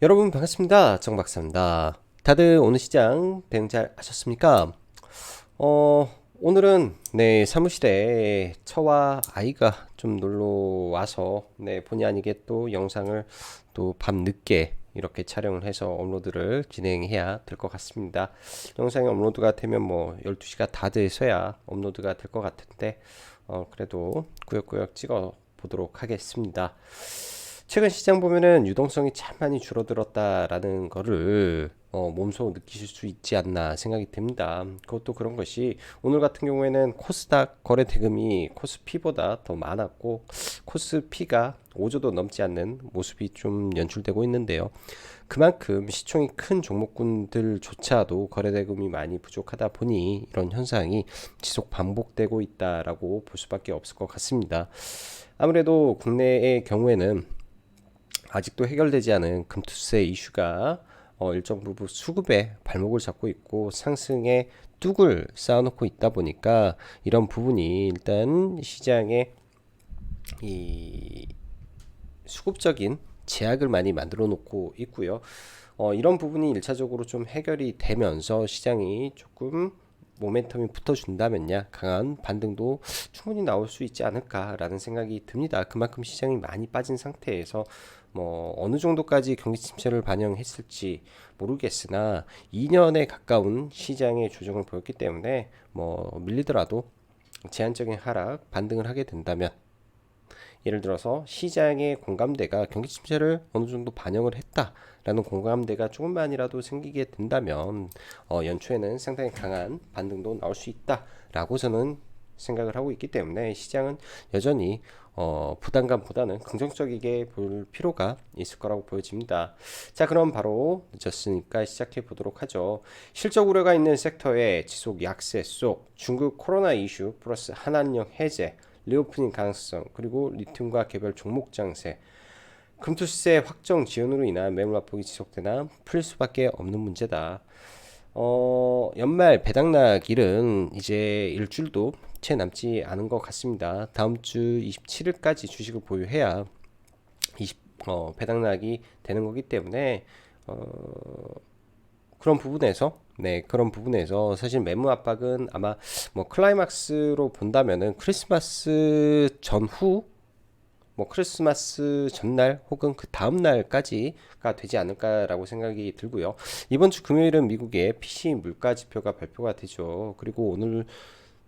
여러분 반갑습니다. 정박사입니다. 다들 오늘 시장 대응 잘 하셨습니까? 오늘은 사무실에 처와 아이가 좀 놀러 와서 본의 아니게 또 영상을 또 밤늦게 이렇게 촬영을 해서 업로드를 진행해야 될 것 같습니다. 영상이 업로드가 되면 뭐 12시가 다 돼서야 업로드가 될 것 같은데 그래도 꾸역꾸역 찍어 보도록 하겠습니다. 최근 시장 보면은 유동성이 참 많이 줄어들었다라는 거를 몸소 느끼실 수 있지 않나 생각이 듭니다. 그것도 그런 것이 오늘 같은 경우에는 코스닥 거래 대금이 코스피보다 더 많았고 코스피가 5조도 넘지 않는 모습이 좀 연출되고 있는데요. 그만큼 시총이 큰 종목군들조차도 거래 대금이 많이 부족하다 보니 이런 현상이 지속 반복되고 있다라고 볼 수밖에 없을 것 같습니다. 아무래도 국내의 경우에는 아직도 해결되지 않은 금투세 이슈가 일정 부분 수급에 발목을 잡고 있고 상승에 뚝을 쌓아놓고 있다 보니까 이런 부분이 일단 시장에 이 수급적인 제약을 많이 만들어 놓고 있고요. 이런 부분이 일차적으로 좀 해결이 되면서 시장이 조금 모멘텀이 붙어준다면야 강한 반등도 충분히 나올 수 있지 않을까라는 생각이 듭니다. 그만큼 시장이 많이 빠진 상태에서 뭐 어느 정도까지 경기 침체를 반영했을지 모르겠으나 2년에 가까운 시장의 조정을 보였기 때문에 뭐 밀리더라도 제한적인 하락 반등을 하게 된다면 예를 들어서 시장의 공감대가 경기 침체를 어느 정도 반영을 했다라는 공감대가 조금만이라도 생기게 된다면 연초에는 상당히 강한 반등도 나올 수 있다라고 저는 생각을 하고 있기 때문에 시장은 여전히 부담감보다는 긍정적이게 볼 필요가 있을 거라고 보여집니다. 자, 그럼 바로 늦었으니까 시작해 보도록 하죠. 실적 우려가 있는 섹터의 지속 약세 속 중국 코로나 이슈 플러스 한한령 해제 리오프닝 가능성 그리고 리튬과 개별 종목 장세 금투세 확정 지연으로 인한 매물 압박이 지속되나 풀릴 수밖에 없는 문제다. 연말 배당락일은 이제 일주일도 채 남지 않은 것 같습니다. 다음 주 27일까지 주식을 보유해야 배당락이 되는 거기 때문에 그런 부분에서 사실 매물 압박은 아마 뭐 클라이막스로 본다면은 크리스마스 전후 뭐 크리스마스 전날 혹은 그 다음 날까지가 되지 않을까라고 생각이 들고요. 이번 주 금요일은 미국의 PC 물가 지표가 발표가 되죠. 그리고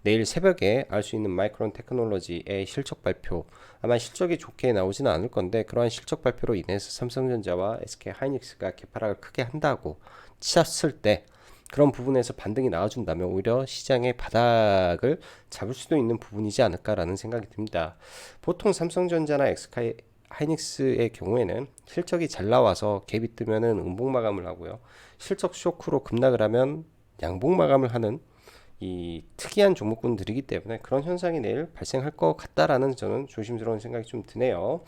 내일 새벽에 알 수 있는 마이크론 테크놀로지의 실적 발표. 아마 실적이 좋게 나오지는 않을 건데 그러한 실적 발표로 인해서 삼성전자와 SK 하이닉스가 개파락을 크게 한다고 쳤을 때 그런 부분에서 반등이 나와준다면 오히려 시장의 바닥을 잡을 수도 있는 부분이지 않을까라는 생각이 듭니다. 보통 삼성전자나 SK 하이닉스의 경우에는 실적이 잘 나와서 갭이 뜨면은 음봉 마감을 하고요. 실적 쇼크로 급락을 하면 양봉 마감을 하는 이 특이한 종목군들이기 때문에 그런 현상이 내일 발생할 것 같다라는 저는 조심스러운 생각이 좀 드네요.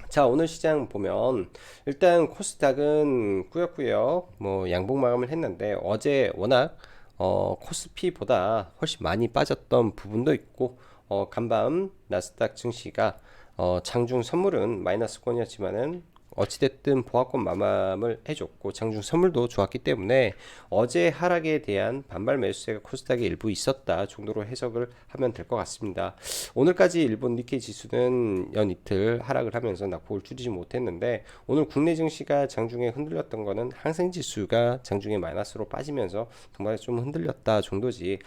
자, 오늘 시장 보면 일단 코스닥은 꾸역꾸역 뭐 양봉 마감을 했는데 어제 워낙 코스피보다 훨씬 많이 빠졌던 부분도 있고 간밤 나스닥 증시가 장중 선물은 마이너스권이었지만은 어찌됐든 보합권 마감을 해줬고 장중 선물도 좋았기 때문에 어제 하락에 대한 반발 매수세가 코스닥에 일부 있었다 정도로 해석을 하면 될 것 같습니다. 오늘까지 일본 니케이 지수는 연 이틀 하락을 하면서 낙폭을 줄이지 못했는데 오늘 국내 증시가 장중에 흔들렸던 거는 항생 지수가 장중에 마이너스로 빠지면서 정말 좀 흔들렸다 정도지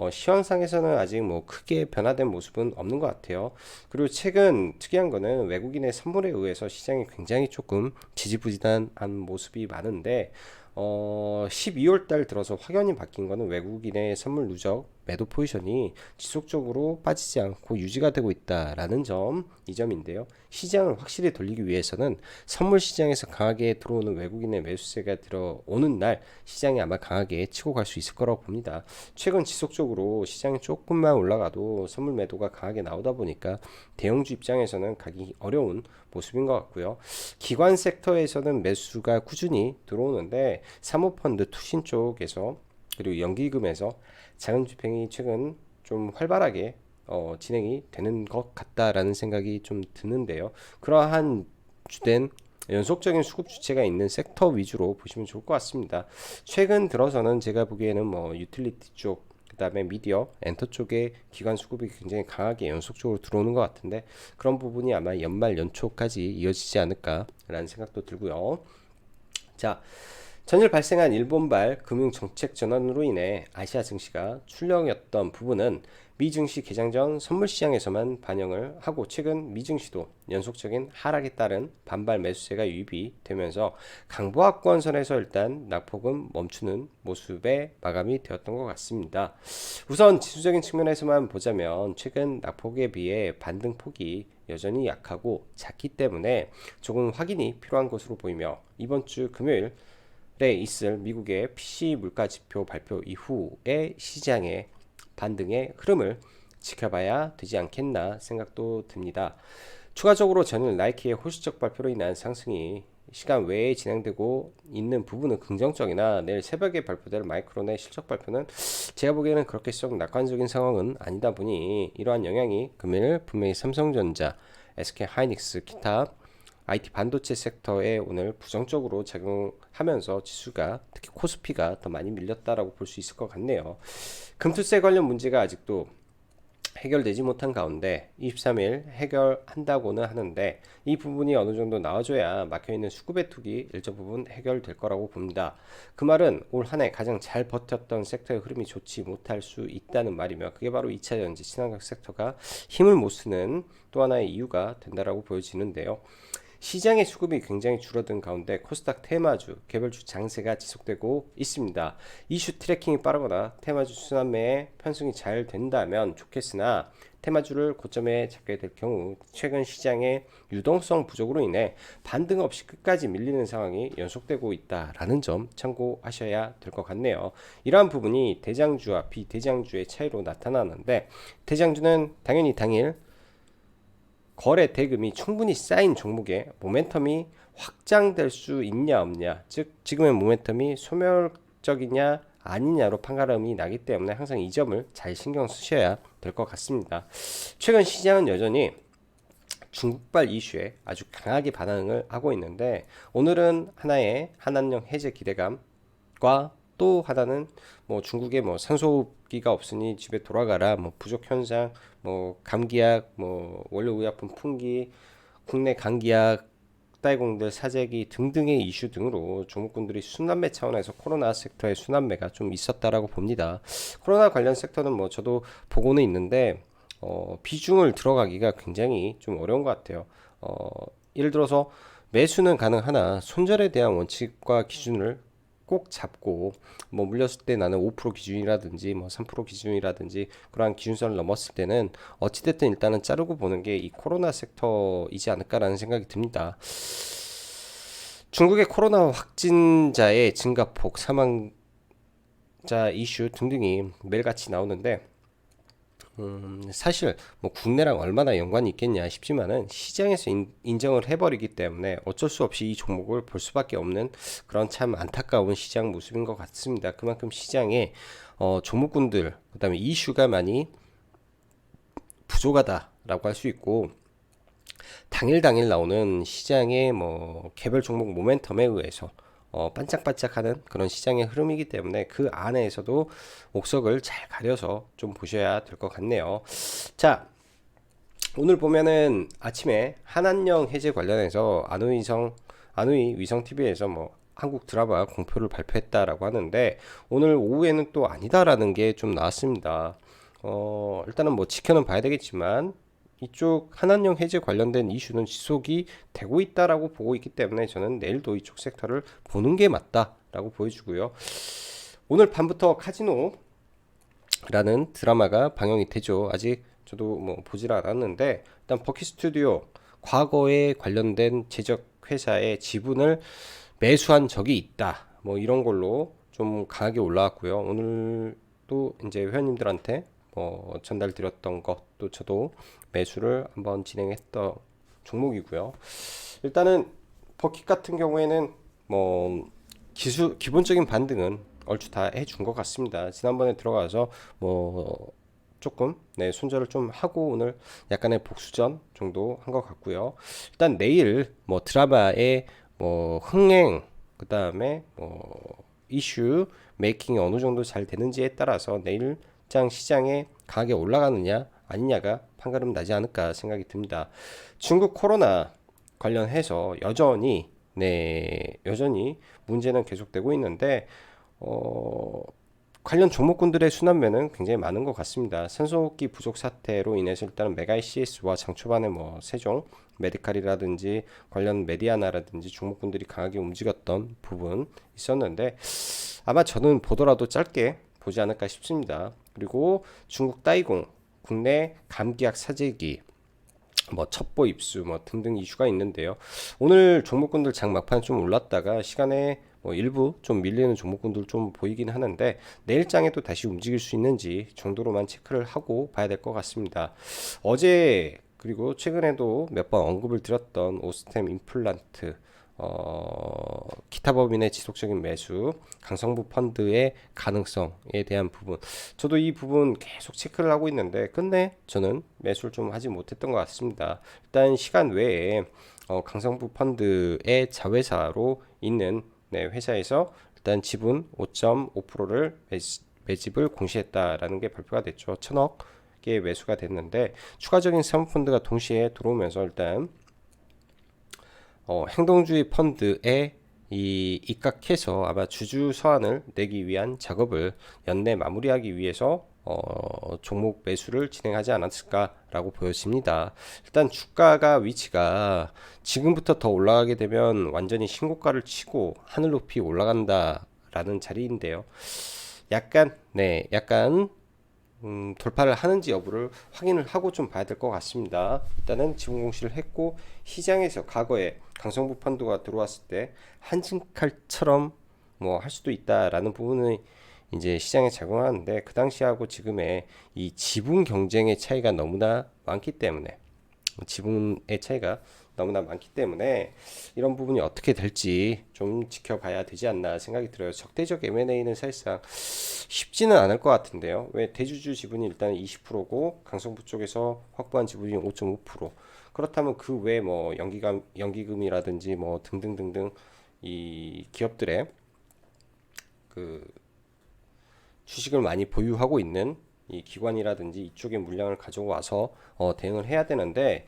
시황상에서는 아직 뭐 크게 변화된 모습은 없는 것 같아요. 그리고 최근 특이한 거는 외국인의 선물에 의해서 시장이 굉장히 조금 지지부진한 모습이 많은데 12월 달 들어서 확연히 바뀐 거는 외국인의 선물 누적 매도 포지션이 지속적으로 빠지지 않고 유지가 되고 있다라는 점, 이 점인데요. 시장을 확실히 돌리기 위해서는 선물 시장에서 강하게 들어오는 외국인의 매수세가 들어오는 날 시장이 아마 강하게 치고 갈 수 있을 거라고 봅니다. 최근 지속적으로 시장이 조금만 올라가도 선물 매도가 강하게 나오다 보니까 대형주 입장에서는 가기 어려운 모습인 것 같고요. 기관 섹터에서는 매수가 꾸준히 들어오는데 사모펀드 투신 쪽에서 그리고 연기금에서 자금 집행이 최근 좀 활발하게 진행이 되는 것 같다라는 생각이 좀 드는데요. 그러한 주된 연속적인 수급 주체가 있는 섹터 위주로 보시면 좋을 것 같습니다. 최근 들어서는 제가 보기에는 뭐 유틸리티 쪽, 그 다음에 미디어, 엔터 쪽에 기관 수급이 굉장히 강하게 연속적으로 들어오는 것 같은데 그런 부분이 아마 연말 연초까지 이어지지 않을까라는 생각도 들고요. 자, 전일 발생한 일본발 금융정책 전환으로 인해 아시아 증시가 출렁였던 부분은 미 증시 개장 전 선물 시장에서만 반영을 하고 최근 미 증시도 연속적인 하락에 따른 반발 매수세가 유입이 되면서 강보합권선에서 일단 낙폭은 멈추는 모습의 마감이 되었던 것 같습니다. 우선 지수적인 측면에서만 보자면 최근 낙폭에 비해 반등폭이 여전히 약하고 작기 때문에 조금 확인이 필요한 것으로 보이며 이번 주 금요일 있을 미국의 PC 물가 지표 발표 이후의 시장의 반등의 흐름을 지켜봐야 되지 않겠나 생각도 듭니다. 추가적으로 저는 나이키의 호시적 발표로 인한 상승이 시간 외에 진행되고 있는 부분은 긍정적이나 내일 새벽에 발표될 마이크론의 실적 발표는 제가 보기에는 그렇게 썩 낙관적인 상황은 아니다 보니 이러한 영향이 금일 분명히 삼성전자, SK하이닉스, 기타 IT 반도체 섹터에 오늘 부정적으로 작용하면서 지수가 특히 코스피가 더 많이 밀렸다라고 볼 수 있을 것 같네요. 금투세 관련 문제가 아직도 해결되지 못한 가운데 23일 해결한다고는 하는데 이 부분이 어느 정도 나와줘야 막혀있는 수급의 툭이 일정 부분 해결될 거라고 봅니다. 그 말은 올 한 해 가장 잘 버텼던 섹터의 흐름이 좋지 못할 수 있다는 말이며 그게 바로 2차전지 친환경 섹터가 힘을 못 쓰는 또 하나의 이유가 된다라고 보여지는데요. 시장의 수급이 굉장히 줄어든 가운데 코스닥 테마주 개별주 장세가 지속되고 있습니다. 이슈 트래킹이 빠르거나 테마주 순환매의 편승이 잘 된다면 좋겠으나 테마주를 고점에 잡게 될 경우 최근 시장의 유동성 부족으로 인해 반등 없이 끝까지 밀리는 상황이 연속되고 있다라는 점 참고하셔야 될 것 같네요. 이러한 부분이 대장주와 비대장주의 차이로 나타나는데 대장주는 당연히 당일 거래 대금이 충분히 쌓인 종목에 모멘텀이 확장될 수 있냐 없냐, 즉 지금의 모멘텀이 소멸적이냐 아니냐로 판가름이 나기 때문에 항상 이 점을 잘 신경 쓰셔야 될 것 같습니다. 최근 시장은 여전히 중국발 이슈에 아주 강하게 반응을 하고 있는데 오늘은 하나의 한한령 해제 기대감과 또 하나는 뭐 중국에 뭐 산소호흡기가 없으니 집에 돌아가라, 뭐 부족 현상, 뭐 감기약, 뭐 원료의약품 풍기, 국내 감기약 딸공들 사재기 등등의 이슈 등으로 종목군들이 순환매 차원에서 코로나 섹터의 순환매가 좀 있었다라고 봅니다. 코로나 관련 섹터는 뭐 저도 보고는 있는데 비중을 들어가기가 굉장히 좀 어려운 것 같아요. 예를 들어서 매수는 가능하나 손절에 대한 원칙과 기준을 꼭 잡고 뭐 물렸을 때 나는 5% 기준이라든지 뭐 3% 기준이라든지 그러한 기준선을 넘었을 때는 어찌됐든 일단은 자르고 보는 게 이 코로나 섹터이지 않을까라는 생각이 듭니다. 중국의 코로나 확진자의 증가폭, 사망자 이슈 등등이 매일같이 나오는데 사실 뭐 국내랑 얼마나 연관이 있겠냐 싶지만은 시장에서 인정을 해버리기 때문에 어쩔 수 없이 이 종목을 볼 수밖에 없는 그런 참 안타까운 시장 모습인 것 같습니다. 그만큼 시장에 종목군들 그다음에 이슈가 많이 부족하다라고 할 수 있고 당일 나오는 시장의 뭐 개별 종목 모멘텀에 의해서 반짝반짝하는 그런 시장의 흐름이기 때문에 그 안에서도 옥석을 잘 가려서 좀 보셔야 될 것 같네요. 자, 오늘 보면은 아침에 한한령 해제 관련해서 안우이 위성 TV에서 뭐 한국 드라마 공표를 발표했다라고 하는데 오늘 오후에는 또 아니다라는 게 좀 나왔습니다. 일단은 뭐 지켜는 봐야 되겠지만 이쪽 한한령 해제 관련된 이슈는 지속이 되고 있다라고 보고 있기 때문에 저는 내일도 이쪽 섹터를 보는 게 맞다라고 보여주고요. 오늘 밤부터 카지노라는 드라마가 방영이 되죠. 아직 저도 뭐 보질 않았는데 일단 버키 스튜디오 과거에 관련된 제작 회사의 지분을 매수한 적이 있다. 뭐 이런 걸로 좀 강하게 올라왔고요. 오늘 또 이제 회원님들한테 전달 드렸던 것도 저도 매수를 한번 진행했던 종목이고요. 일단은 버킷 같은 경우에는 뭐 기본적인 반등은 얼추 다 해준 것 같습니다. 지난번에 들어가서 뭐 조금 손절을 좀 하고 오늘 약간의 복수전 정도 한 것 같고요. 일단 내일 뭐 드라마의 뭐 흥행 그다음에 뭐 이슈 메이킹이 어느 정도 잘 되는지에 따라서 내일장 시장에 강하게 올라가느냐 아니냐가 판가름 나지 않을까 생각이 듭니다. 중국 코로나 관련해서 여전히 문제는 계속되고 있는데 관련 종목군들의 순환매는 굉장히 많은 것 같습니다. 산소호흡기 부족 사태로 인해서 일단은 메가 CS와 장초반에 뭐 세종 메디칼이라든지 관련 메디아나라든지 종목군들이 강하게 움직였던 부분 있었는데 아마 저는 보더라도 짧게 보지 않을까 싶습니다. 그리고 중국 따이공 국내 감기약 사재기 뭐 첩보 입수 뭐 등등 이슈가 있는데요. 오늘 종목군들 장 막판 좀 올랐다가 시간에 뭐 일부 좀 밀리는 종목군들 좀 보이긴 하는데 내일장에도 다시 움직일 수 있는지 정도로만 체크를 하고 봐야 될 것 같습니다. 어제 그리고 최근에도 몇 번 언급을 드렸던 오스템 임플란트 기타 법인의 지속적인 매수, 강성부 펀드의 가능성에 대한 부분. 저도 이 부분 계속 체크를 하고 있는데, 끝내 저는 매수를 좀 하지 못했던 것 같습니다. 일단 시간 외에 강성부 펀드의 자회사로 있는 회사에서 일단 지분 5.5%를 매집을 공시했다라는 게 발표가 됐죠. 1,000억 개 매수가 됐는데 추가적인 사모펀드가 동시에 들어오면서 일단 행동주의 펀드에 입각해서 아마 주주 서한을 내기 위한 작업을 연내 마무리하기 위해서 종목 매수를 진행하지 않았을까라고 보여집니다. 일단 주가가 위치가 지금부터 더 올라가게 되면 완전히 신고가를 치고 하늘 높이 올라간다라는 자리인데요. 약간 돌파를 하는지 여부를 확인을 하고 좀 봐야 될 것 같습니다. 일단은 지분 공시를 했고 시장에서 과거에 강성부 펀드가 들어왔을 때 한진칼처럼 뭐 할 수도 있다라는 부분은 이제 시장에 작용하는데 그 당시하고 지금의 이 지분 경쟁의 차이가 너무나 많기 때문에 지분의 차이가 너무나 많기 때문에 이런 부분이 어떻게 될지 좀 지켜봐야 되지 않나 생각이 들어요. 적대적 M&A는 사실상 쉽지는 않을 것 같은데요. 왜 대주주 지분이 일단 20%고 강성부 쪽에서 확보한 지분이 5.5%. 그렇다면 그 외 뭐 연기금이라든지 뭐 등등등등 이 기업들의 그 주식을 많이 보유하고 있는 이 기관이라든지 이쪽의 물량을 가져와서 대응을 해야 되는데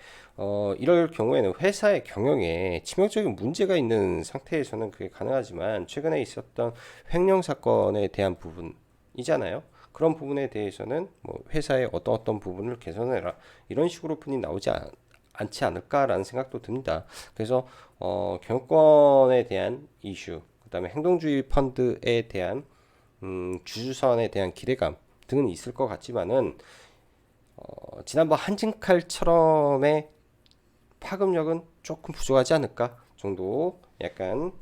이럴 경우에는 회사의 경영에 치명적인 문제가 있는 상태에서는 그게 가능하지만 최근에 있었던 횡령 사건에 대한 부분이잖아요. 그런 부분에 대해서는 뭐 회사의 어떤 부분을 개선해라 이런 식으로 분이 나오지 않지 않을까라는 생각도 듭니다. 그래서 경영권에 대한 이슈, 그다음에 행동주의 펀드에 대한 주주선에 대한 기대감 등은 있을 것 같지만은 지난번 한진칼처럼의 파급력은 조금 부족하지 않을까 정도 약간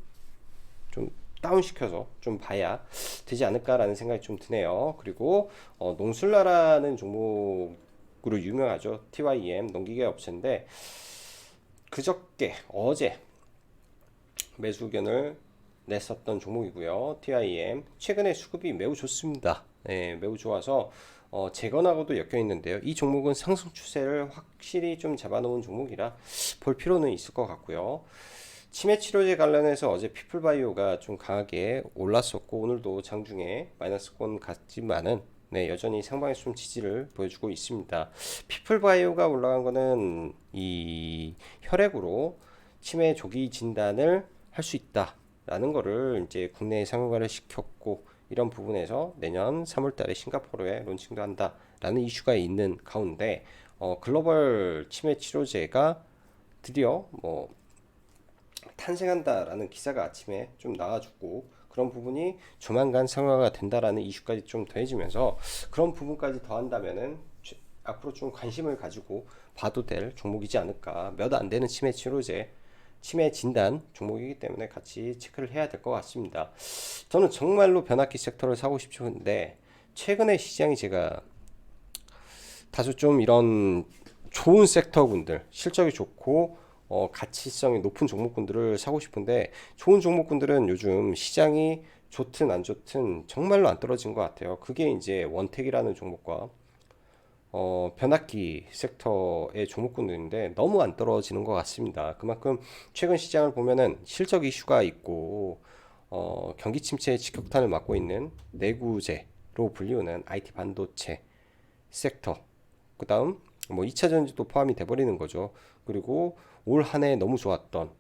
좀 다운시켜서 좀 봐야 되지 않을까라는 생각이 좀 드네요. 그리고 농술나라는 종목으로 유명하죠. TYM 농기계 업체인데 어제 매수 의견을 냈었던 종목이고요. TIM 최근에 수급이 매우 좋습니다. 매우 좋아서 재건하고도 엮여 있는데요. 이 종목은 상승 추세를 확실히 좀 잡아놓은 종목이라 볼 필요는 있을 것 같고요. 치매 치료제 관련해서 어제 피플바이오가 좀 강하게 올랐었고 오늘도 장중에 마이너스권 같지만은 여전히 상방에서 좀 지지를 보여주고 있습니다. 피플바이오가 올라간 거는 이 혈액으로 치매 조기 진단을 할 수 있다. 라는 거를 이제 국내에 상용화를 시켰고 이런 부분에서 내년 3월 달에 싱가포르에 론칭도 한다라는 이슈가 있는 가운데 글로벌 치매 치료제가 드디어 뭐 탄생한다라는 기사가 아침에 좀 나와주고 그런 부분이 조만간 상용화가 된다라는 이슈까지 좀 더해지면서 그런 부분까지 더한다면은 앞으로 좀 관심을 가지고 봐도 될 종목이지 않을까. 몇 안 되는 치매 치료제 치매 진단 종목이기 때문에 같이 체크를 해야 될 것 같습니다. 저는 정말로 변압기 섹터를 사고 싶은데 최근에 시장이 제가 다소 좀 이런 좋은 섹터군들 실적이 좋고 가치성이 높은 종목군들을 사고 싶은데 좋은 종목군들은 요즘 시장이 좋든 안 좋든 정말로 안 떨어진 것 같아요. 그게 이제 원택이라는 종목과 변압기 섹터의 종목군들인데 너무 안 떨어지는 것 같습니다. 그만큼 최근 시장을 보면은 실적 이슈가 있고 경기 침체의 직격탄을 맞고 있는 내구재로 불리우는 IT 반도체 섹터, 그다음 뭐 2차 전지도 포함이 돼버리는 거죠. 그리고 올 한 해 너무 좋았던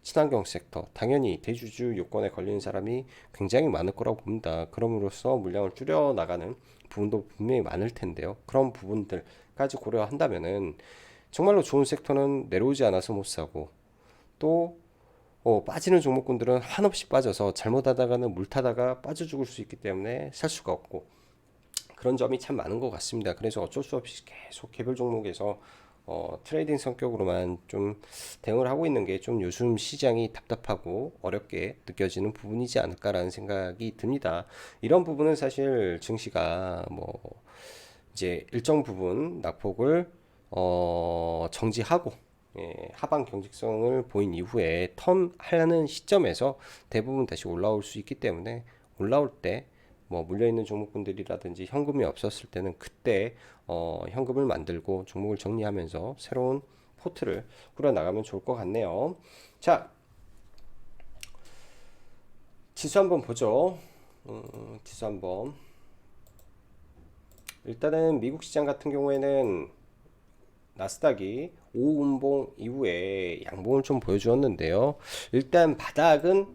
친환경 섹터, 당연히 대주주 요건에 걸리는 사람이 굉장히 많을 거라고 봅니다. 그럼으로써 물량을 줄여 나가는 부분도 분명히 많을 텐데요. 그런 부분들까지 고려한다면은 정말로 좋은 섹터는 내려오지 않아서 못 사고, 또 빠지는 종목군들은 한없이 빠져서 잘못하다가는 물 타다가 빠져 죽을 수 있기 때문에 살 수가 없고, 그런 점이 참 많은 것 같습니다. 그래서 어쩔 수 없이 계속 개별 종목에서 트레이딩 성격으로만 좀 대응을 하고 있는 게 좀 요즘 시장이 답답하고 어렵게 느껴지는 부분이지 않을까라는 생각이 듭니다. 이런 부분은 사실 증시가 뭐 이제 일정 부분 낙폭을 정지하고, 하방 경직성을 보인 이후에 턴 하려는 시점에서 대부분 다시 올라올 수 있기 때문에, 올라올 때 뭐 물려있는 종목군들이라든지 현금이 없었을 때는 그때 현금을 만들고 종목을 정리하면서 새로운 포트를 꾸려 나가면 좋을 것 같네요. 자, 지수 한번 보죠. 지수 한번. 일단은 미국 시장 같은 경우에는 나스닥이 오운봉 이후에 양봉을 좀 보여주었는데요. 일단 바닥은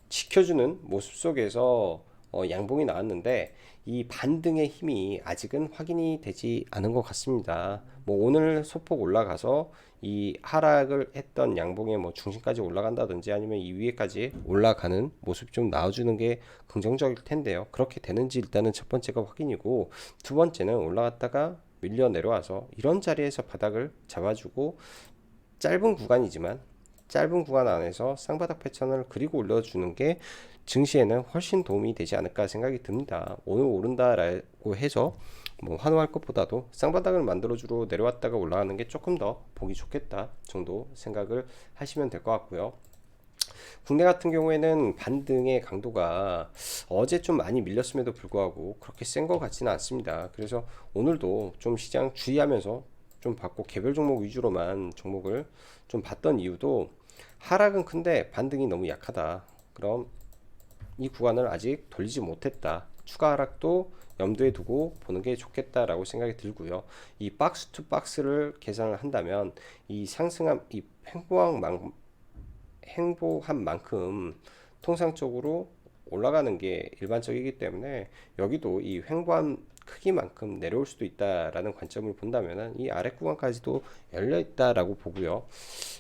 지켜주는 모습 속에서 양봉이 나왔는데, 이 반등의 힘이 아직은 확인이 되지 않은 것 같습니다. 뭐 오늘 소폭 올라가서 이 하락을 했던 양봉의 뭐 중심까지 올라간다든지 아니면 이 위에까지 올라가는 모습 좀 나와주는 게 긍정적일 텐데요. 그렇게 되는지 일단은 첫 번째가 확인이고, 두 번째는 올라갔다가 밀려 내려와서 이런 자리에서 바닥을 잡아주고, 짧은 구간이지만 짧은 구간 안에서 쌍바닥 패턴을 그리고 올려주는 게 증시에는 훨씬 도움이 되지 않을까 생각이 듭니다. 오늘 오른다라고 해서 뭐 환호할 것보다도 쌍바닥을 만들어주러 내려왔다가 올라가는 게 조금 더 보기 좋겠다 정도 생각을 하시면 될 것 같고요. 국내 같은 경우에는 반등의 강도가 어제 좀 많이 밀렸음에도 불구하고 그렇게 센 것 같지는 않습니다. 그래서 오늘도 좀 시장 주의하면서 좀 봤고, 개별 종목 위주로만 종목을 좀 봤던 이유도, 하락은 큰데 반등이 너무 약하다, 그럼 이 구간을 아직 돌리지 못했다, 추가 하락도 염두에 두고 보는 게 좋겠다라고 생각이 들고요. 이 박스 투 박스를 계산을 한다면 이 상승한 이 행보한 만큼 통상적으로 올라가는 게 일반적이기 때문에, 여기도 이 횡보한 크기만큼 내려올 수도 있다라는 관점을 본다면은 이 아래 구간까지도 열려 있다라고 보고요.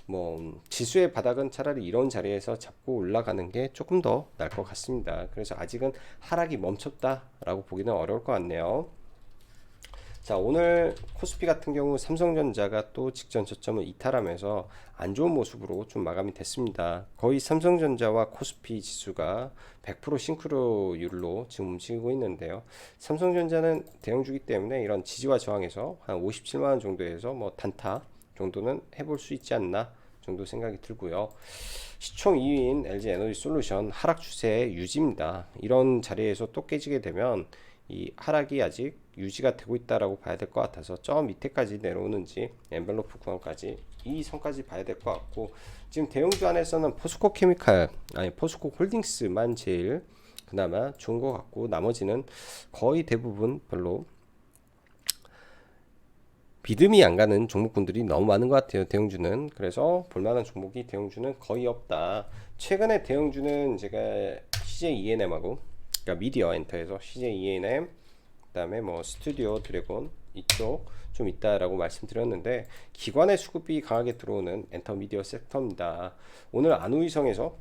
뭐 지수의 바닥은 차라리 이런 자리에서 잡고 올라가는 게 조금 더 나을 것 같습니다. 그래서 아직은 하락이 멈췄다라고 보기는 어려울 것 같네요. 자, 오늘 코스피 같은 경우 삼성전자가 또 직전 저점을 이탈하면서 안 좋은 모습으로 좀 마감이 됐습니다. 거의 삼성전자와 코스피 지수가 100% 싱크로율로 지금 움직이고 있는데요. 삼성전자는 대형주기 때문에 이런 지지와 저항에서 한 57만 원 정도에서 뭐 단타 정도는 해볼 수 있지 않나 정도 생각이 들고요. 시총 2위인 LG에너지솔루션 하락 추세 유지입니다. 이런 자리에서 또 깨지게 되면 이 하락이 아직 유지가 되고 있다라고 봐야 될 것 같아서 저 밑에까지 내려오는지 엔벨로프 구간까지 이 선까지 봐야 될 것 같고, 지금 대형주 안에서는 포스코 케미칼 아니 포스코 홀딩스만 제일 그나마 좋은 것 같고, 나머지는 거의 대부분 별로 믿음이 안 가는 종목군들이 너무 많은 것 같아요, 대형주는. 그래서 볼만한 종목이 대형주는 거의 없다. 최근에 대형주는 제가 CJ ENM하고, 그러니까 미디어 엔터에서 CJ ENM, 그다음에 뭐 스튜디오 드래곤 이쪽 좀 있다라고 말씀드렸는데, 기관의 수급이 강하게 들어오는 엔터 미디어 섹터입니다. 오늘 안우이성에서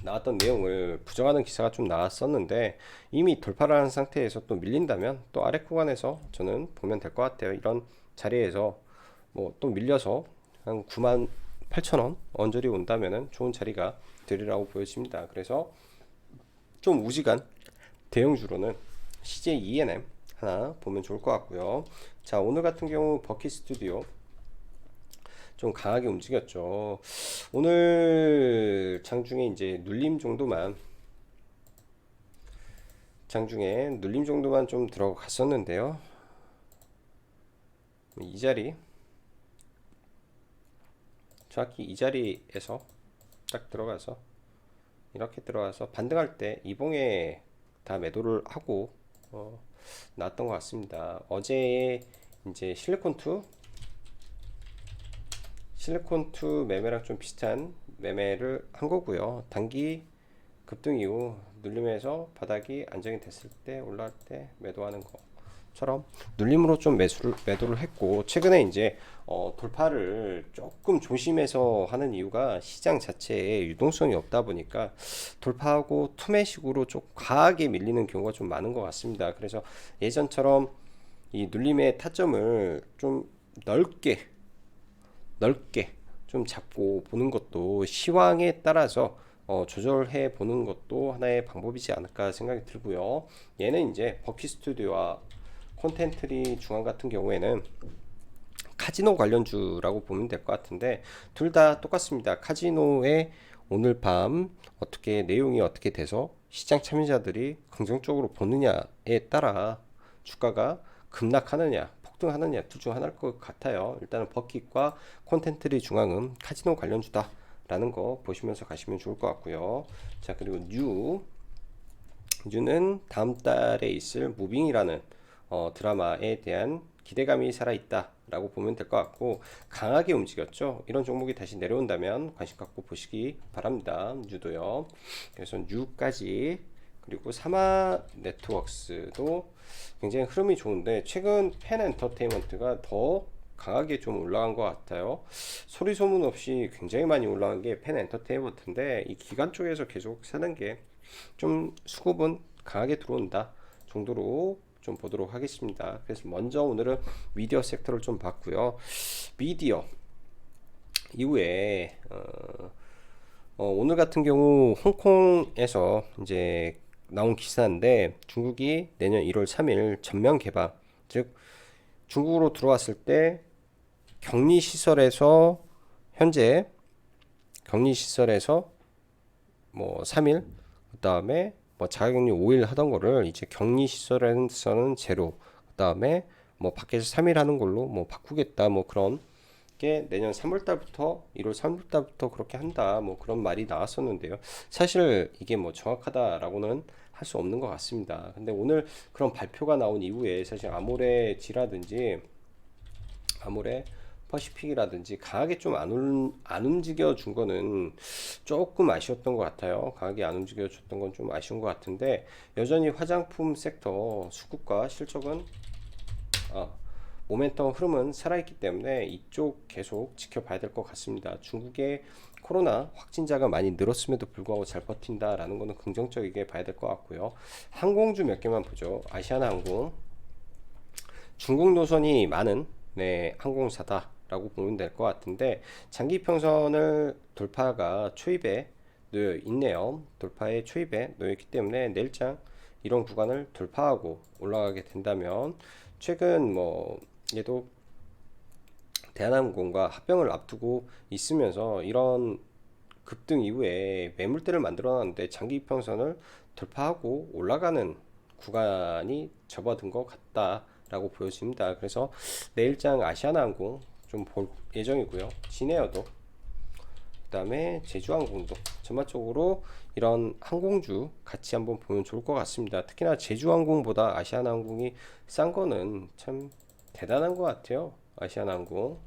나왔던 내용을 부정하는 기사가 좀 나왔었는데, 이미 돌파를 한 상태에서 또 밀린다면 또 아래 구간에서 저는 보면 될 것 같아요. 이런 자리에서 뭐 또 밀려서 한 9만 8천 원 언저리 온다면은 좋은 자리가 되리라고 보여집니다. 그래서 좀 우직한 대형주로는 CJ ENM 하나 보면 좋을 것 같고요. 자, 오늘 같은 경우 버킷 스튜디오 좀 강하게 움직였죠. 오늘 장중에 이제 장중에 눌림 정도만 좀 들어갔었는데요. 이 자리, 정확히 이 자리에서 딱 들어가서 이렇게 들어가서 반등할 때 이봉에 다 매도를 하고 나왔던 것 같습니다. 어제 이제 실리콘2 매매랑 좀 비슷한 매매를 한 거고요. 단기 급등 이후 눌림에서 바닥이 안정이 됐을 때 올라갈 때 매도하는 것처럼 눌림으로 좀 매도를 했고, 최근에 이제 돌파를 조금 조심해서 하는 이유가 시장 자체에 유동성이 없다 보니까 돌파하고 투매식으로 좀 과하게 밀리는 경우가 좀 많은 것 같습니다. 그래서 예전처럼 이 눌림의 타점을 좀 넓게 좀 잡고 보는 것도, 시황에 따라서 조절해 보는 것도 하나의 방법이지 않을까 생각이 들고요. 얘는 이제 버키 스튜디오와 콘텐트리 중앙 같은 경우에는 카지노 관련주라고 보면 될 것 같은데, 둘 다 똑같습니다. 카지노의 오늘 밤 어떻게 내용이 어떻게 돼서 시장 참여자들이 긍정적으로 보느냐에 따라 주가가 급락하느냐 폭등하느냐 둘 중 하나일 것 같아요. 일단은 버킷과 콘텐트리 중앙은 카지노 관련주다 라는 거 보시면서 가시면 좋을 것 같고요. 자, 그리고 뉴는 다음 달에 있을 무빙이라는 드라마에 대한 기대감이 살아있다 라고 보면 될 것 같고, 강하게 움직였죠. 이런 종목이 다시 내려온다면 관심 갖고 보시기 바랍니다. 뉴도요. 그래서 뉴까지, 그리고 사마 네트워크스도 굉장히 흐름이 좋은데 최근 펜 엔터테인먼트가 더 강하게 좀 올라간 것 같아요. 소리 소문 없이 굉장히 많이 올라간 게 펜 엔터테인먼트인데, 이 기관 쪽에서 계속 사는 게 좀 수급은 강하게 들어온다 정도로 좀 보도록 하겠습니다. 그래서 먼저 오늘은 미디어 섹터를 좀 봤고요. 미디어 이후에 오늘 같은 경우 홍콩에서 이제 나온 기사인데, 중국이 내년 1월 3일 전면 개방, 즉 중국으로 들어왔을 때 격리시설에서 현재 격리시설에서 뭐 3일, 그 다음에 뭐 자가격리 5일 하던 거를 이제 격리시설에서는 제로, 그 다음에 뭐 밖에서 3일 하는 걸로 뭐 바꾸겠다, 뭐 그런 게 내년 3월 달부터 1월 3월 달부터 그렇게 한다, 뭐 그런 말이 나왔었는데요. 사실 이게 뭐 정확하다라고는 할 수 없는 것 같습니다. 근데 오늘 그런 발표가 나온 이후에 사실 아모레지라든지 아모레 퍼시픽이라든지 강하게 좀 안 움직여 준 거는 조금 아쉬웠던 것 같아요. 강하게 안 움직여 줬던 건 좀 아쉬운 것 같은데, 여전히 화장품 섹터 수급과 실적은 모멘텀 흐름은 살아있기 때문에 이쪽 계속 지켜봐야 될 것 같습니다. 중국의 코로나 확진자가 많이 늘었음에도 불구하고 잘 버틴다라는 것은 긍정적이게 봐야 될 것 같고요. 항공주 몇 개만 보죠. 아시아나항공, 중국 노선이 많은 항공사다라고 보면 될 것 같은데, 장기 평선을 돌파가 초입에 놓여 있네요. 돌파의 초입에 놓여 있기 때문에 내일장 이런 구간을 돌파하고 올라가게 된다면, 최근 뭐 얘도 대한항공과 합병을 앞두고 있으면서 이런 급등 이후에 매물대를 만들어놨는데 장기 평선을 돌파하고 올라가는 구간이 접어든 것 같다라고 보여집니다. 그래서 내일장 아시아나항공 좀 볼 예정이고요. 진에어도, 그 다음에 제주항공도 전반적으로 이런 항공주 같이 한번 보면 좋을 것 같습니다. 특히나 제주항공보다 아시아나항공이 싼 거는 참 대단한 것 같아요. 아시아나항공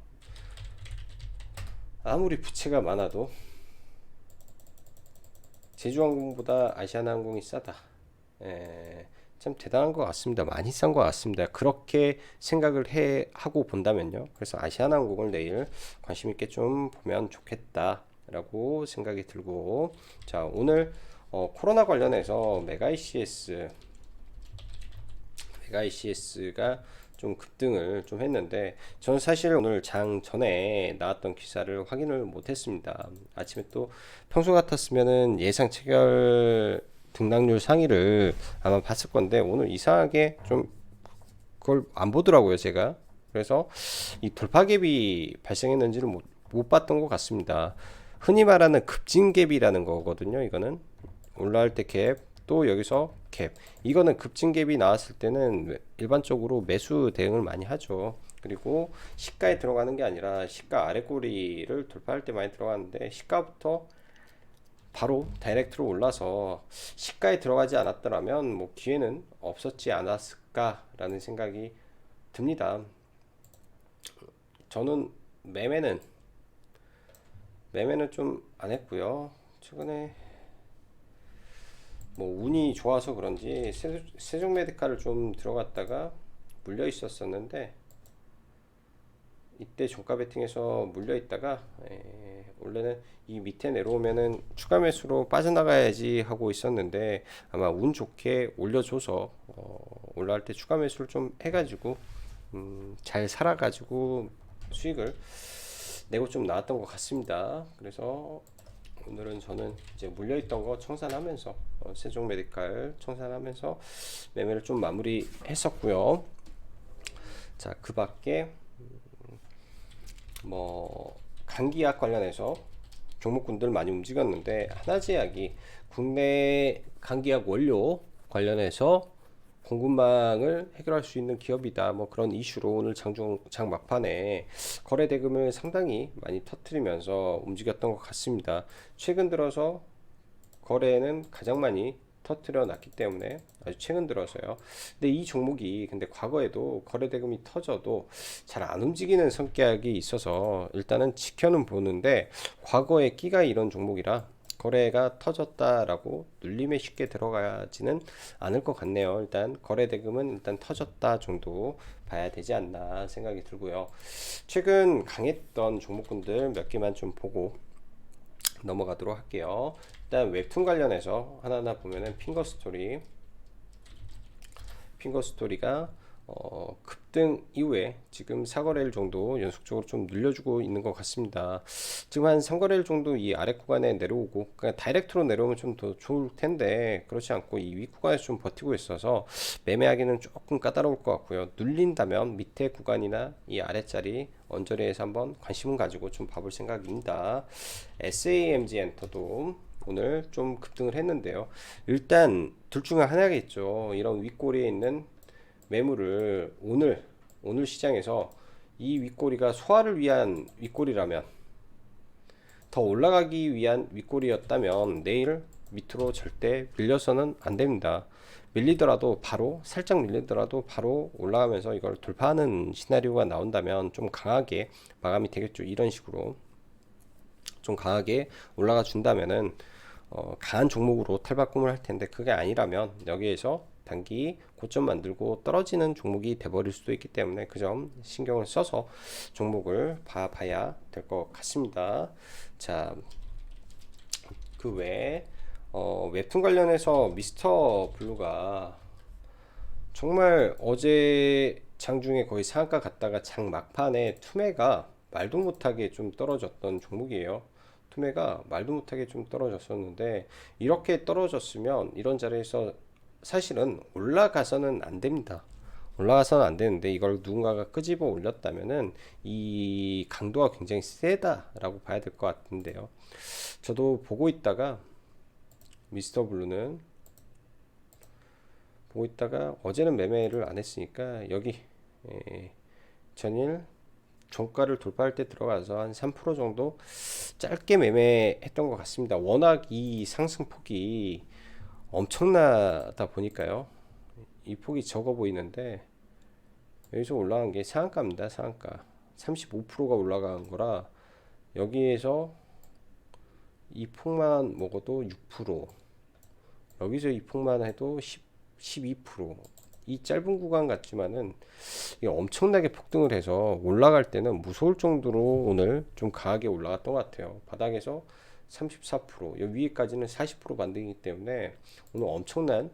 아무리 부채가 많아도 제주항공보다 아시아나항공이 싸다. 참 대단한 것 같습니다. 많이 싼 것 같습니다. 그렇게 생각을 하고 본다면요. 그래서 아시아나항공을 내일 관심 있게 좀 보면 좋겠다라고 생각이 들고, 자, 오늘 코로나 관련해서 메가이시스가 좀 급등을 좀 했는데, 저는 사실 오늘 장 전에 나왔던 기사를 확인을 못했습니다. 아침에 또 평소 같았으면은 예상 체결 등락률 상위를 아마 봤을 건데, 오늘 이상하게 좀 그걸 안 보더라고요, 제가. 그래서 이 돌파갭이 발생했는지를 못 봤던 것 같습니다. 흔히 말하는 급진갭이라는 거거든요. 이거는 올라갈 때 갭, 또 여기서 갭. 이거는 급진갭이 나왔을 때는 일반적으로 매수 대응을 많이 하죠. 그리고 시가에 들어가는 게 아니라 시가 아래 꼬리를 돌파할 때 많이 들어가는데 시가부터 바로 다이렉트로 올라서 시가에 들어가지 않았더라면 뭐 기회는 없었지 않았을까라는 생각이 듭니다. 저는 매매는 좀 안 했고요. 최근에 뭐 운이 좋아서 그런지 세종메디칼을 좀 들어갔다가 물려 있었었는데 이때 종가 베팅에서 물려 있다가 원래는 이 밑에 내려오면은 추가 매수로 빠져나가야지 하고 있었는데 아마 운 좋게 올려줘서 올라갈 때 추가 매수를 좀 해가지고 잘 살아가지고 수익을 내고 좀 나왔던 것 같습니다. 그래서 오늘은 저는 이제 물려있던 거 청산하면서 세종 메디칼 청산하면서 매매를 좀 마무리 했었고요. 자, 그 밖에 뭐 감기약 관련해서 종목군들 많이 움직였는데 하나제약이 국내 감기약 원료 관련해서 공급망을 해결할 수 있는 기업이다. 뭐 그런 이슈로 오늘 장 막판에 거래 대금을 상당히 많이 터트리면서 움직였던 것 같습니다. 최근 들어서 거래는 가장 많이 터트려 놨기 때문에 아주 최근 들어서요. 근데 이 종목이 근데 과거에도 거래 대금이 터져도 잘 안 움직이는 성격이 있어서 일단은 지켜는 보는데 과거에 끼가 이런 종목이라 거래가 터졌다라고 눌림에 쉽게 들어가지는 않을 것 같네요. 일단 거래 대금은 일단 터졌다 정도 봐야 되지 않나 생각이 들고요. 최근 강했던 종목군들 몇 개만 좀 보고 넘어가도록 할게요. 일단 웹툰 관련해서 하나하나 보면은 핑거스토리가 급등 이후에 지금 4거래일 정도 연속적으로 좀 늘려주고 있는 것 같습니다. 지금 한 3거래일 정도 이 아래 구간에 내려오고 그냥 다이렉트로 내려오면 좀 더 좋을 텐데 그렇지 않고 이 위 구간에서 좀 버티고 있어서 매매하기는 조금 까다로울 것 같고요. 눌린다면 밑에 구간이나 이 아래자리 언저리에서 한번 관심을 가지고 좀 봐볼 생각입니다. SAMG 엔터도 오늘 좀 급등을 했는데요. 일단 둘 중에 하나겠죠. 이런 윗꼬리에 있는 매물을 오늘 시장에서 이 윗꼬리가 소화를 위한 윗꼬리라면 더 올라가기 위한 윗꼬리였다면 내일 밑으로 절대 밀려서는 안 됩니다. 밀리더라도 바로 살짝 밀리더라도 바로 올라가면서 이걸 돌파하는 시나리오가 나온다면 좀 강하게 마감이 되겠죠. 이런 식으로 좀 강하게 올라가 준다면은 강한 종목으로 탈바꿈을 할 텐데 그게 아니라면 여기에서 단기 고점 만들고 떨어지는 종목이 돼버릴 수도 있기 때문에 그 점 신경을 써서 종목을 봐야 될 것 같습니다. 자, 그 외에 웹툰 관련해서 미스터 블루가 정말 어제 장중에 거의 상한가 갔다가 장 막판에 투매가 말도 못하게 좀 떨어졌던 종목이에요. 투매가 말도 못하게 좀 떨어졌었는데 이렇게 떨어졌으면 이런 자리에서 사실은 올라가서는 안 됩니다. 올라가서는 안 되는데 이걸 누군가가 끄집어 올렸다면은 이 강도가 굉장히 세다라고 봐야 될 것 같은데요. 저도 보고 있다가 미스터 블루는 보고 있다가 어제는 매매를 안 했으니까 여기 전일 종가를 돌파할 때 들어가서 한 3% 정도 짧게 매매했던 것 같습니다. 워낙 이 상승폭이 엄청나다 보니까요. 이 폭이 적어 보이는데 여기서 올라간 게 상한가입니다. 상한가 35%가 올라간 거라 여기에서 이 폭만 먹어도 6%, 여기서 이 폭만 해도 12%이 짧은 구간 같지만은 이게 엄청나게 폭등을 해서 올라갈 때는 무서울 정도로 오늘 좀 강하게 올라갔던 것 같아요. 바닥에서 34%, 여기 위에까지는 40% 반등이기 때문에 오늘 엄청난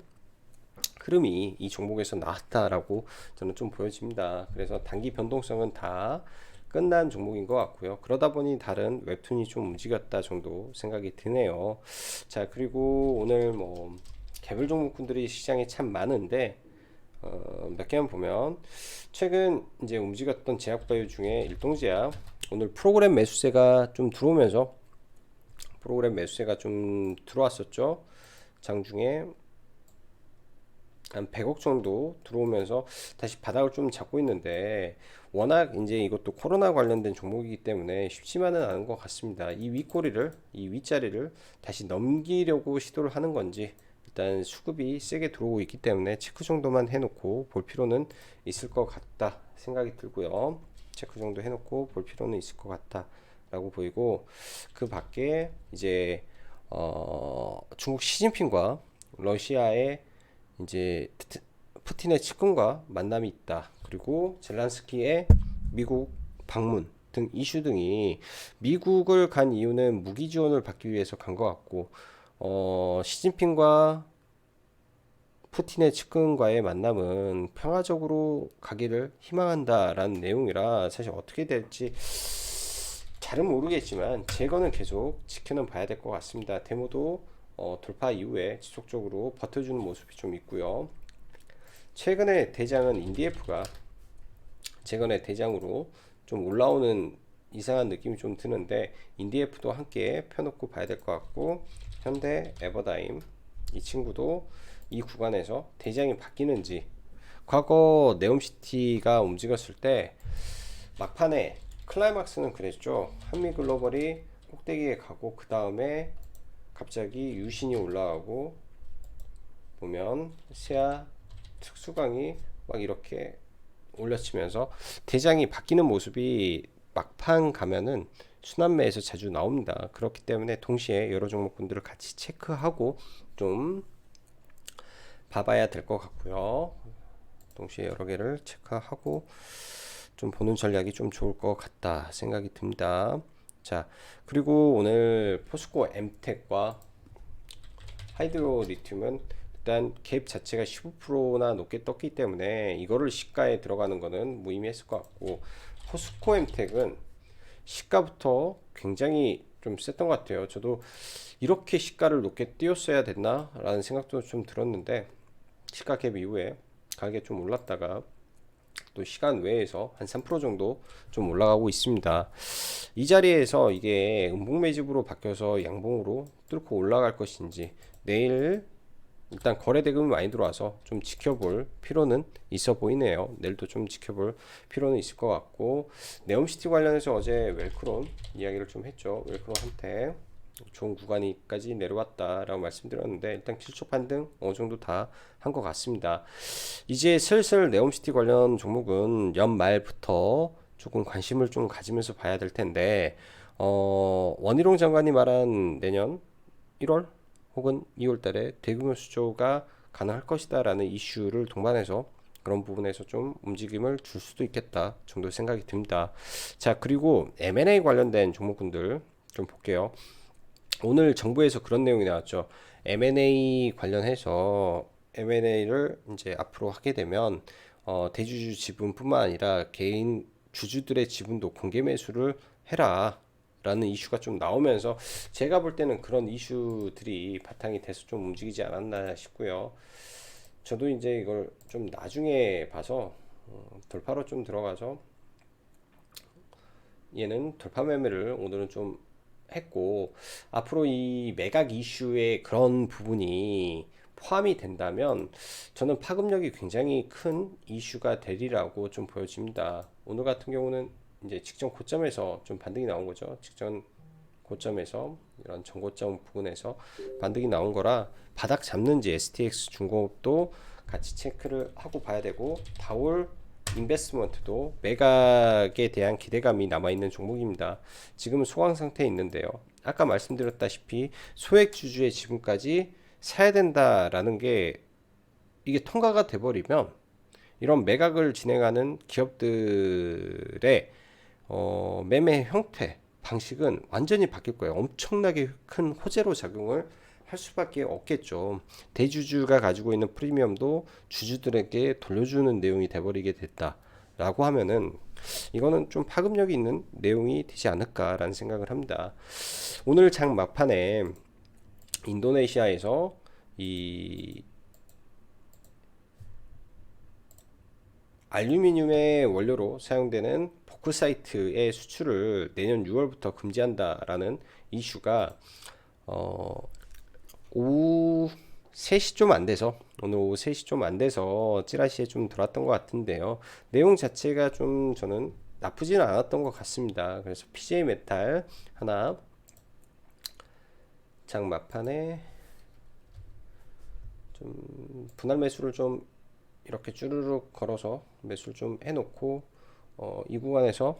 흐름이 이 종목에서 나왔다라고 저는 좀 보여집니다. 그래서 단기 변동성은 다 끝난 종목인 것 같고요. 그러다 보니 다른 웹툰이 좀 움직였다 정도 생각이 드네요. 자, 그리고 오늘 뭐 개별 종목군들이 시장에 참 많은데 몇 개만 보면 최근 이제 움직였던 제약바이오 중에 일동제약 오늘 프로그램 매수세가 좀 들어왔었죠. 장중에 한 100억 정도 들어오면서 다시 바닥을 좀 잡고 있는데, 워낙 이제 이것도 코로나 관련된 종목이기 때문에 쉽지만은 않은 것 같습니다. 이 윗자리를 다시 넘기려고 시도를 하는 건지, 일단 수급이 세게 들어오고 있기 때문에 체크 정도만 해놓고 볼 필요는 있을 것 같다 생각이 들고요. 체크 정도 해놓고 볼 필요는 있을 것 같다라고 보이고, 그 밖에 이제 중국 시진핑과 러시아의 이제 푸틴의 측근과 만남이 있다. 그리고 젤란스키의 미국 방문 등 이슈 등이, 미국을 간 이유는 무기 지원을 받기 위해서 간 것 같고, 시진핑과 푸틴의 측근과의 만남은 평화적으로 가기를 희망한다라는 내용이라, 사실 어떻게 될지 잘은 모르겠지만 제거는 계속 지켜는 봐야 될 것 같습니다. 데모도 돌파 이후에 지속적으로 버텨주는 모습이 좀 있고요. 최근에 대장은 인디에프가 최근에 대장으로 좀 올라오는 이상한 느낌이 좀 드는데, 인디에프도 함께 펴놓고 봐야 될 것 같고, 현대 에버다임 이 친구도 이 구간에서 대장이 바뀌는지, 과거 네옴시티가 움직였을 때 막판에 클라이막스는 그랬죠. 한미글로벌이 꼭대기에 가고 그 다음에 갑자기 유신이 올라가고, 보면 세아 특수강이 막 이렇게 올려치면서 대장이 바뀌는 모습이 막판 가면은 순환매에서 자주 나옵니다. 그렇기 때문에 동시에 여러 종목군들을 같이 체크하고 좀 봐봐야 될 것 같고요. 동시에 여러 개를 체크하고 좀 보는 전략이 좀 좋을 것 같다 생각이 듭니다. 자, 그리고 오늘 포스코 엠텍과 하이드로 리튬은 일단 갭 자체가 15%나 높게 떴기 때문에 이거를 시가에 들어가는 거는 무의미했을 것 같고, 포스코 엠텍은 시가부터 굉장히 좀 셌던 것 같아요. 저도 이렇게 시가를 높게 띄웠어야 됐나 라는 생각도 좀 들었는데, 시가 갭 이후에 가격이 좀 올랐다가 또 시간 외에서 한 3% 정도 좀 올라가고 있습니다. 이 자리에서 이게 음봉 매집으로 바뀌어서 양봉으로 뚫고 올라갈 것인지, 내일 일단 거래 대금이 많이 들어와서 좀 지켜볼 필요는 있어 보이네요. 내일도 좀 지켜볼 필요는 있을 것 같고, 네옴시티 관련해서 어제 웰크론 이야기를 좀 했죠. 웰크론한테 좋은 구간이까지 내려왔다라고 말씀드렸는데, 일단 기술적 반등 어느 정도 다 한 것 같습니다. 이제 슬슬 네옴시티 관련 종목은 연말부터 조금 관심을 좀 가지면서 봐야 될 텐데, 원희룡 장관이 말한 내년 1월 혹은 2월 달에 대규모 수조가 가능할 것이다라는 이슈를 동반해서 그런 부분에서 좀 움직임을 줄 수도 있겠다 정도 생각이 듭니다. 자, 그리고 M&A 관련된 종목군들 좀 볼게요. 오늘 정부에서 그런 내용이 나왔죠. M&A 관련해서 M&A를 이제 앞으로 하게 되면 대주주 지분뿐만 아니라 개인 주주들의 지분도 공개 매수를 해라 라는 이슈가 좀 나오면서, 제가 볼 때는 그런 이슈들이 바탕이 돼서 좀 움직이지 않았나 싶고요. 저도 이제 이걸 좀 나중에 봐서 돌파로 좀 들어가서, 얘는 돌파 매매를 오늘은 좀 했고, 앞으로 이 매각 이슈의 그런 부분이 포함이 된다면 저는 파급력이 굉장히 큰 이슈가 되리라고 좀 보여집니다. 오늘 같은 경우는 이제 직전 고점에서 좀 반등이 나온 거죠. 직전 고점에서 이런 전고점 부분에서 반등이 나온 거라, 바닥 잡는지 STX 중공업도 같이 체크를 하고 봐야 되고, 다올 인베스트먼트도 매각에 대한 기대감이 남아있는 종목입니다. 지금은 소강 상태에 있는데요. 아까 말씀드렸다시피 소액 주주의 지분까지 사야 된다라는 게, 이게 통과가 돼버리면 이런 매각을 진행하는 기업들의 매매 형태 방식은 완전히 바뀔 거예요. 엄청나게 큰 호재로 작용을 할 수밖에 없겠죠. 대주주가 가지고 있는 프리미엄도 주주들에게 돌려주는 내용이 돼버리게 됐다라고 하면은, 이거는 좀 파급력이 있는 내용이 되지 않을까라는 생각을 합니다. 오늘 장 막판에 인도네시아에서 이 알루미늄의 원료로 사용되는 보크사이트의 수출을 내년 6월부터 금지한다라는 이슈가 오후 3시 좀 안 돼서 오늘 오후 3시 좀 안 돼서 찌라시에 좀 들어왔던 것 같은데요. 내용 자체가 좀 저는 나쁘지는 않았던 것 같습니다. 그래서 PJ 메탈 하나 장 막판에 좀 분할 매수를 좀 이렇게 쭈르륵 걸어서 매수를 좀 해놓고 이 구간에서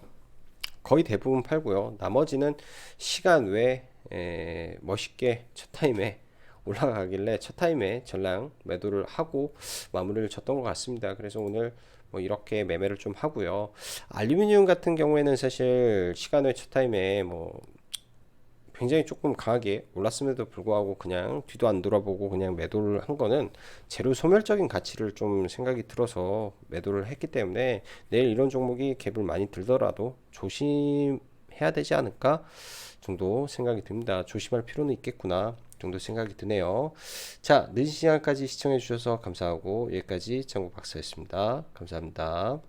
거의 대부분 팔고요. 나머지는 시간 외에 멋있게 첫 타임에 올라가길래 첫 타임에 전량 매도를 하고 마무리를 졌던 것 같습니다. 그래서 오늘 뭐 이렇게 매매를 좀 하고요. 알루미늄 같은 경우에는 사실 시간 외 첫 타임에 뭐 굉장히 조금 강하게 올랐음에도 불구하고 그냥 뒤도 안 돌아보고 그냥 매도를 한 거는 재료 소멸적인 가치를 좀 생각이 들어서 매도를 했기 때문에 내일 이런 종목이 갭을 많이 들더라도 조심해야 되지 않을까 정도 생각이 듭니다. 조심할 필요는 있겠구나 정도 생각이 드네요. 자, 늦은 시간까지 시청해 주셔서 감사하고 여기까지 장구 박사였습니다. 감사합니다.